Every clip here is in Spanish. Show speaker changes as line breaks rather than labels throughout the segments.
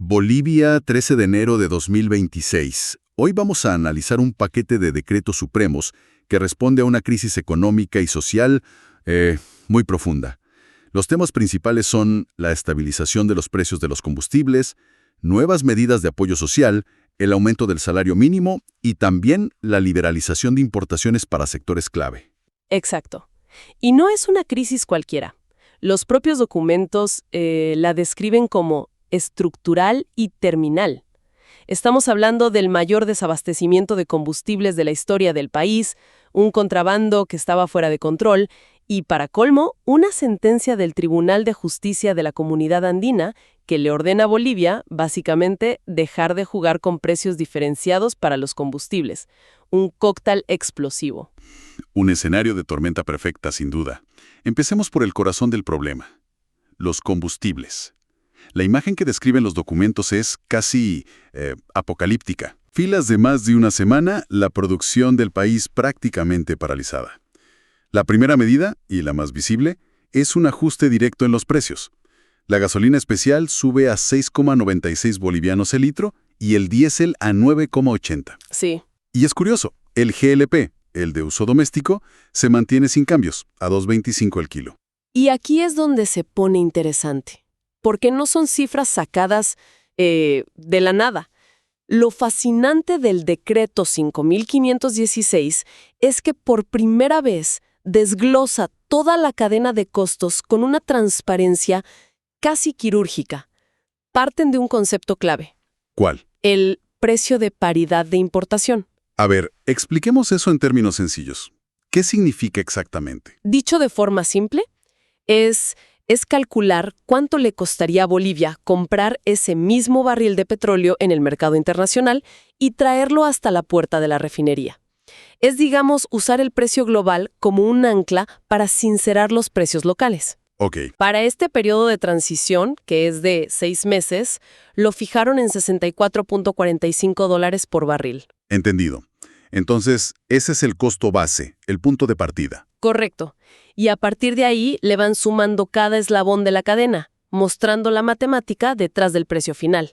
Bolivia, 13 de enero de 2026. Hoy vamos a analizar un paquete de decretos supremos que responde a una crisis económica y social muy profunda. Los temas principales son la estabilización de los precios de los combustibles, nuevas medidas de apoyo social, el aumento del salario mínimo y también la liberalización de importaciones para sectores clave.
Exacto. Y no es una crisis cualquiera. Los propios documentos la describen como estructural y terminal. Estamos hablando del mayor desabastecimiento de combustibles de la historia del país, un contrabando que estaba fuera de control y, para colmo, una sentencia del Tribunal de Justicia de la Comunidad Andina que le ordena a Bolivia, básicamente, dejar de jugar con precios diferenciados para los combustibles. Un cóctel explosivo.
Un escenario de tormenta perfecta, sin duda. Empecemos por el corazón del problema: los combustibles. La imagen que describen los documentos es casi apocalíptica. Filas de más de una semana, la producción del país prácticamente paralizada. La primera medida, y la más visible, es un ajuste directo en los precios. La gasolina especial sube a 6,96 bolivianos el litro y el diésel a 9,80.
Sí.
Y es curioso, el GLP, el de uso doméstico, se mantiene sin cambios, a 2,25 el kilo.
Y aquí es donde se pone interesante, porque no son cifras sacadas de la nada. Lo fascinante del decreto 5.516 es que por primera vez desglosa toda la cadena de costos con una transparencia casi quirúrgica. Parten de un concepto clave.
¿Cuál?
El precio de paridad de importación.
A ver, expliquemos eso en términos sencillos. ¿Qué significa exactamente?
Dicho de forma simple, es calcular cuánto le costaría a Bolivia comprar ese mismo barril de petróleo en el mercado internacional y traerlo hasta la puerta de la refinería. Es, digamos, usar el precio global como un ancla para sincerar los precios locales.
Ok.
Para este periodo de transición, que es de 6 meses, lo fijaron en $64.45 por barril.
Entendido. Entonces, ese es el costo base, el punto de partida.
Correcto. Y a partir de ahí le van sumando cada eslabón de la cadena, mostrando la matemática detrás del precio final.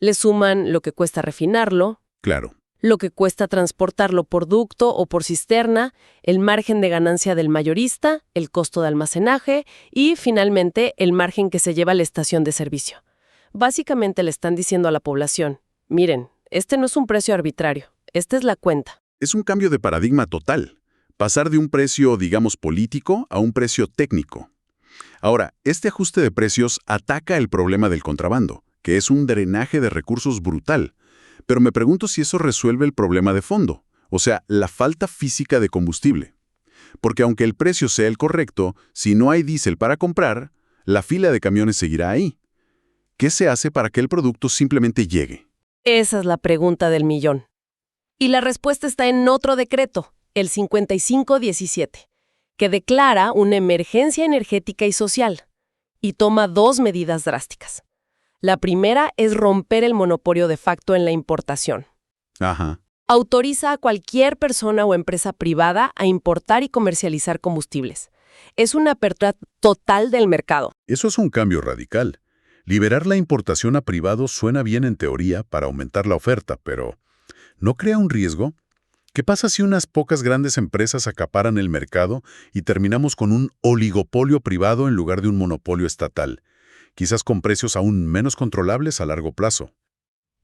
Le suman lo que cuesta refinarlo,
Claro.
lo que cuesta transportarlo por ducto o por cisterna, el margen de ganancia del mayorista, el costo de almacenaje y, finalmente, el margen que se lleva a la estación de servicio. Básicamente le están diciendo a la población, miren, este no es un precio arbitrario, esta es la cuenta.
Es un cambio de paradigma total. Pasar de un precio, digamos, político a un precio técnico. Ahora, este ajuste de precios ataca el problema del contrabando, que es un drenaje de recursos brutal. Pero me pregunto si eso resuelve el problema de fondo, o sea, la falta física de combustible. Porque aunque el precio sea el correcto, si no hay diésel para comprar, la fila de camiones seguirá ahí. ¿Qué se hace para que el producto simplemente llegue?
Esa es la pregunta del millón. Y la respuesta está en otro decreto, el 5517, que declara una emergencia energética y social, y toma 2 medidas drásticas. La primera es romper el monopolio de facto en la importación.
Ajá.
Autoriza a cualquier persona o empresa privada a importar y comercializar combustibles. Es una apertura total del mercado.
Eso es un cambio radical. Liberar la importación a privados suena bien en teoría para aumentar la oferta, pero ¿no crea un riesgo? ¿Qué pasa si unas pocas grandes empresas acaparan el mercado y terminamos con un oligopolio privado en lugar de un monopolio estatal? Quizás con precios aún menos controlables a largo plazo.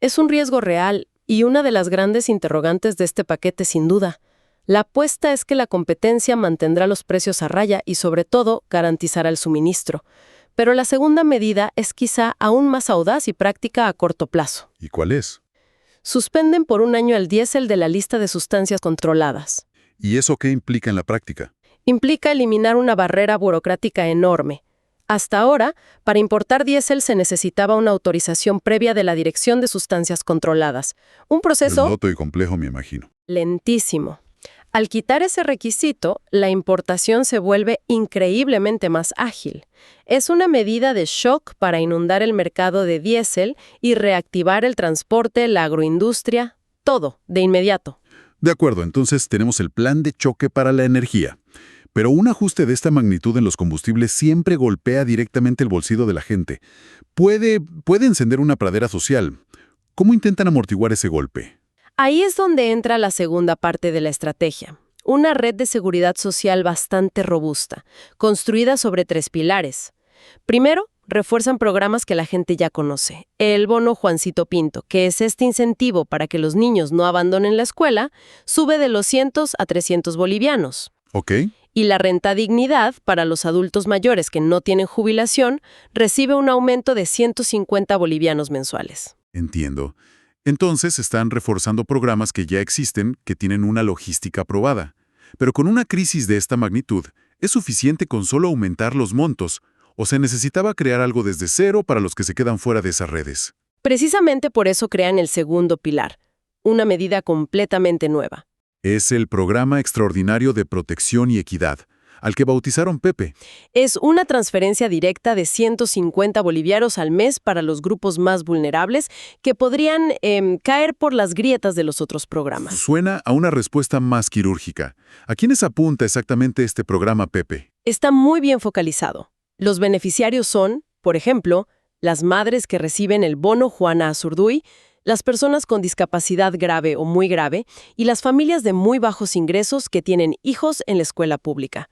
Es un riesgo real y una de las grandes interrogantes de este paquete, sin duda. La apuesta es que la competencia mantendrá los precios a raya y, sobre todo, garantizará el suministro. Pero la segunda medida es quizá aún más audaz y práctica a corto plazo.
¿Y cuál es?
Suspenden por 1 año el diésel de la lista de sustancias controladas.
¿Y eso qué implica en la práctica?
Implica eliminar una barrera burocrática enorme. Hasta ahora, para importar diésel se necesitaba una autorización previa de la Dirección de Sustancias Controladas. Un proceso
Noto y complejo, me imagino.
lentísimo. Al quitar ese requisito, la importación se vuelve increíblemente más ágil. Es una medida de shock para inundar el mercado de diésel y reactivar el transporte, la agroindustria, todo, de inmediato.
De acuerdo, entonces tenemos el plan de choque para la energía. Pero un ajuste de esta magnitud en los combustibles siempre golpea directamente el bolsillo de la gente. Puede encender una pradera social. ¿Cómo intentan amortiguar ese golpe?
Ahí es donde entra la segunda parte de la estrategia. Una red de seguridad social bastante robusta, construida sobre 3 pilares. Primero, refuerzan programas que la gente ya conoce. El bono Juancito Pinto, que es este incentivo para que los niños no abandonen la escuela, sube de los 100 a 300 bolivianos.
¿Ok?
Y la renta dignidad para los adultos mayores que no tienen jubilación recibe un aumento de 150 bolivianos mensuales.
Entiendo. Entonces están reforzando programas que ya existen, que tienen una logística aprobada. Pero con una crisis de esta magnitud, ¿es suficiente con solo aumentar los montos? ¿O se necesitaba crear algo desde cero para los que se quedan fuera de esas redes?
Precisamente por eso crean el segundo pilar, una medida completamente nueva.
Es el Programa Extraordinario de Protección y Equidad, al que bautizaron Pepe.
Es una transferencia directa de 150 bolivianos al mes para los grupos más vulnerables que podrían caer por las grietas de los otros programas.
Suena a una respuesta más quirúrgica. ¿A quiénes apunta exactamente este programa Pepe?
Está muy bien focalizado. Los beneficiarios son, por ejemplo, las madres que reciben el bono Juana Azurduy, las personas con discapacidad grave o muy grave y las familias de muy bajos ingresos que tienen hijos en la escuela pública.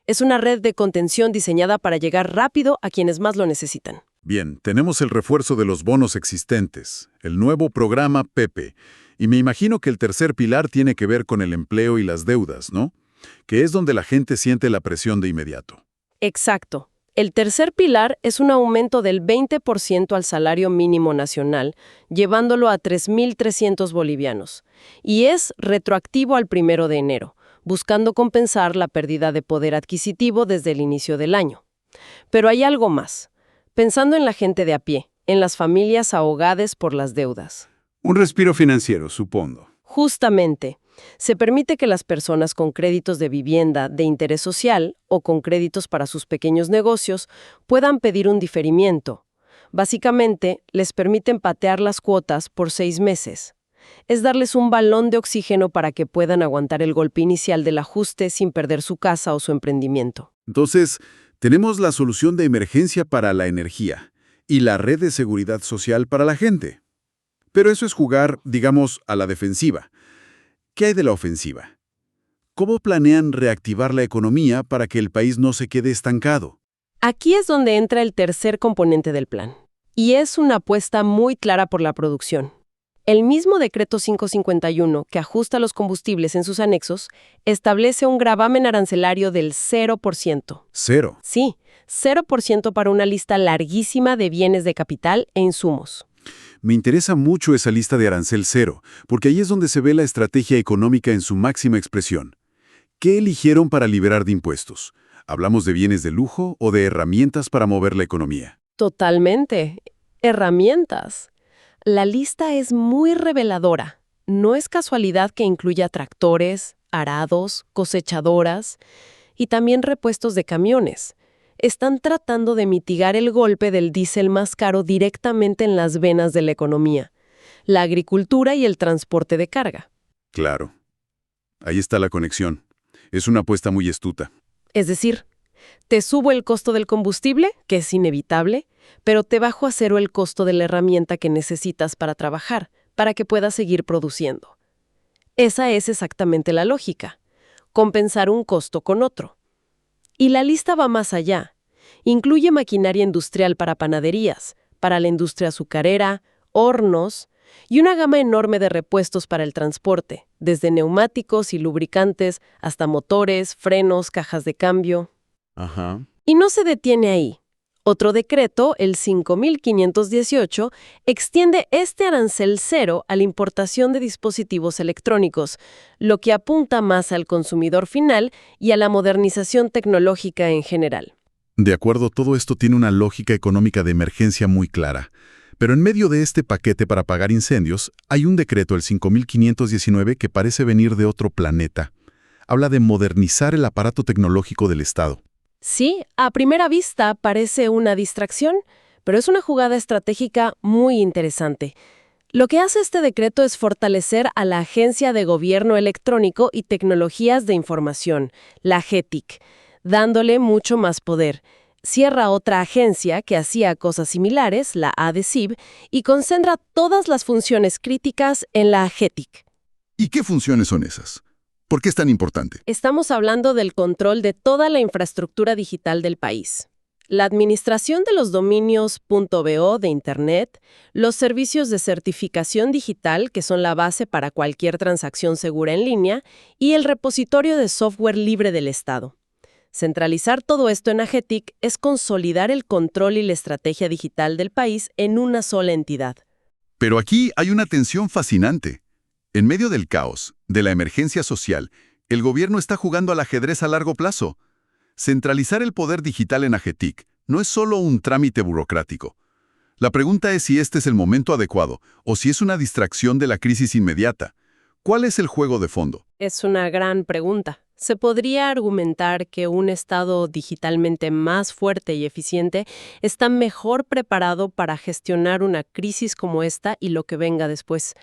Es una red de contención diseñada para llegar rápido a quienes más lo necesitan.
Bien, tenemos el refuerzo de los bonos existentes, el nuevo programa Pepe, y me imagino que el tercer pilar tiene que ver con el empleo y las deudas, ¿no? Que es donde la gente siente la presión de inmediato.
Exacto. El tercer pilar es un aumento del 20% al salario mínimo nacional, llevándolo a 3.300 bolivianos. Y es retroactivo al 1 de enero, buscando compensar la pérdida de poder adquisitivo desde el inicio del año. Pero hay algo más. Pensando en la gente de a pie, en las familias ahogadas por las deudas.
Un respiro financiero, supongo.
Justamente, se permite que las personas con créditos de vivienda de interés social o con créditos para sus pequeños negocios puedan pedir un diferimiento. Básicamente, les permiten patear las cuotas por 6 meses. Es darles un balón de oxígeno para que puedan aguantar el golpe inicial del ajuste sin perder su casa o su emprendimiento.
Entonces, tenemos la solución de emergencia para la energía y la red de seguridad social para la gente. Pero eso es jugar, digamos, a la defensiva. ¿Qué hay de la ofensiva? ¿Cómo planean reactivar la economía para que el país no se quede estancado?
Aquí es donde entra el tercer componente del plan. Y es una apuesta muy clara por la producción. El mismo decreto 551, que ajusta los combustibles en sus anexos, establece un gravamen arancelario del 0%.
¿Cero?
Sí, 0% para una lista larguísima de bienes de capital e insumos.
Me interesa mucho esa lista de arancel cero, porque ahí es donde se ve la estrategia económica en su máxima expresión. ¿Qué eligieron para liberar de impuestos? ¿Hablamos de bienes de lujo o de herramientas para mover la economía?
Totalmente. Herramientas. La lista es muy reveladora. No es casualidad que incluya tractores, arados, cosechadoras y también repuestos de camiones. Están tratando de mitigar el golpe del diésel más caro directamente en las venas de la economía, la agricultura y el transporte de carga.
Claro. Ahí está la conexión. Es una apuesta muy astuta.
Es decir, te subo el costo del combustible, que es inevitable, pero te bajo a cero el costo de la herramienta que necesitas para trabajar, para que puedas seguir produciendo. Esa es exactamente la lógica. Compensar un costo con otro. Y la lista va más allá. Incluye maquinaria industrial para panaderías, para la industria azucarera, hornos y una gama enorme de repuestos para el transporte, desde neumáticos y lubricantes hasta motores, frenos, cajas de cambio.
Ajá.
Y no se detiene ahí. Otro decreto, el 5518, extiende este arancel cero a la importación de dispositivos electrónicos, lo que apunta más al consumidor final y a la modernización tecnológica en general.
De acuerdo, todo esto tiene una lógica económica de emergencia muy clara. Pero en medio de este paquete para apagar incendios, hay un decreto, el 5519, que parece venir de otro planeta. Habla de modernizar el aparato tecnológico del Estado.
Sí, a primera vista parece una distracción, pero es una jugada estratégica muy interesante. Lo que hace este decreto es fortalecer a la Agencia de Gobierno Electrónico y Tecnologías de Información, la AGETIC, dándole mucho más poder. Cierra otra agencia que hacía cosas similares, la ADCIB, y concentra todas las funciones críticas en la AGETIC.
¿Y qué funciones son esas? ¿Por qué es tan importante?
Estamos hablando del control de toda la infraestructura digital del país. La administración de los dominios .bo de Internet, los servicios de certificación digital, que son la base para cualquier transacción segura en línea, y el repositorio de software libre del Estado. Centralizar todo esto en AGETIC es consolidar el control y la estrategia digital del país en una sola entidad.
Pero aquí hay una tensión fascinante. En medio del caos, de la emergencia social, el gobierno está jugando al ajedrez a largo plazo. Centralizar el poder digital en AGETIC no es solo un trámite burocrático. La pregunta es si este es el momento adecuado o si es una distracción de la crisis inmediata. ¿Cuál es el juego de fondo?
Es una gran pregunta. Se podría argumentar que un Estado digitalmente más fuerte y eficiente está mejor preparado para gestionar una crisis como esta y lo que venga después.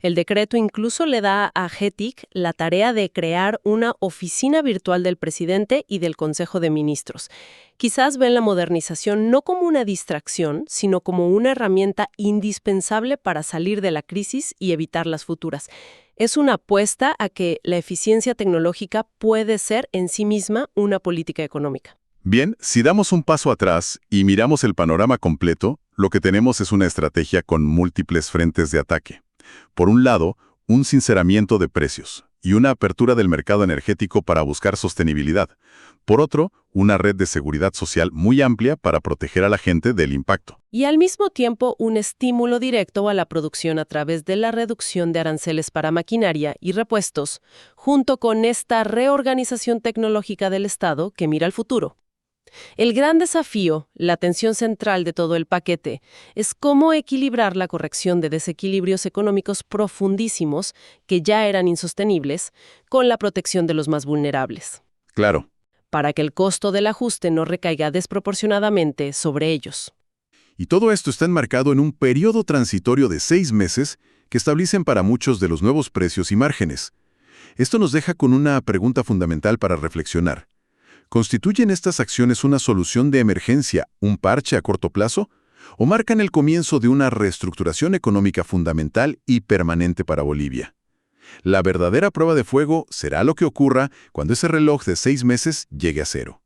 El decreto incluso le da a AGETIC la tarea de crear una oficina virtual del presidente y del Consejo de Ministros. Quizás ven la modernización no como una distracción, sino como una herramienta indispensable para salir de la crisis y evitar las futuras. Es una apuesta a que la eficiencia tecnológica puede ser en sí misma una política económica.
Bien, si damos un paso atrás y miramos el panorama completo, lo que tenemos es una estrategia con múltiples frentes de ataque. Por un lado, un sinceramiento de precios y una apertura del mercado energético para buscar sostenibilidad. Por otro, una red de seguridad social muy amplia para proteger a la gente del impacto.
Y al mismo tiempo, un estímulo directo a la producción a través de la reducción de aranceles para maquinaria y repuestos, junto con esta reorganización tecnológica del Estado que mira al futuro. El gran desafío, la tensión central de todo el paquete, es cómo equilibrar la corrección de desequilibrios económicos profundísimos, que ya eran insostenibles, con la protección de los más vulnerables.
Claro.
Para que el costo del ajuste no recaiga desproporcionadamente sobre ellos.
Y todo esto está enmarcado en un periodo transitorio de 6 meses que establecen para muchos de los nuevos precios y márgenes. Esto nos deja con una pregunta fundamental para reflexionar. ¿Constituyen estas acciones una solución de emergencia, un parche a corto plazo? ¿O marcan el comienzo de una reestructuración económica fundamental y permanente para Bolivia? La verdadera prueba de fuego será lo que ocurra cuando ese reloj de 6 meses llegue a cero.